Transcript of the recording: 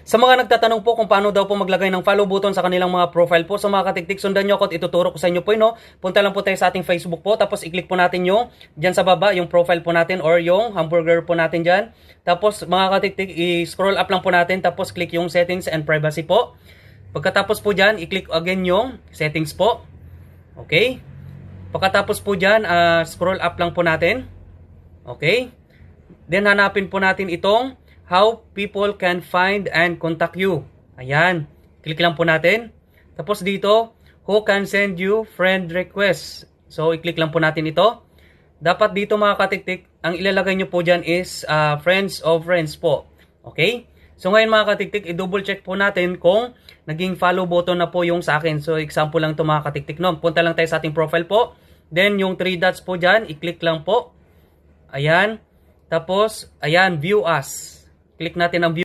Sa mga nagtatanong po kung paano daw po maglagay ng follow button sa kanilang mga profile po, sa mga katiktik, sundan nyo ako at ituturo ko sa inyo po, no? Punta lang po tayo sa ating Facebook po, tapos i-click po natin yung dyan sa baba, yung profile po natin or yung hamburger po natin dyan. Tapos mga katiktik, i-scroll up lang po natin, tapos click yung settings and privacy po. Pagkatapos po dyan, i-click again yung settings po. Okay? Pagkatapos po dyan, scroll up lang po natin. Okay? Then hanapin po natin itong how people can find and contact you. Ayan. Click lang po natin. Tapos dito, who can send you friend request. So, i-click lang po natin ito. Dapat dito mga katiktik, ang ilalagay nyo po dyan is friends of friends po. Okay? So, ngayon mga katiktik, i-double check po natin kung naging follow button na po yung sa akin. So, example lang ito mga katiktik. No? Punta lang tayo sa ating profile po. Then, yung 3 dots po dyan, i-click lang po. Ayan. Tapos, ayan, view us. Click natin ang view.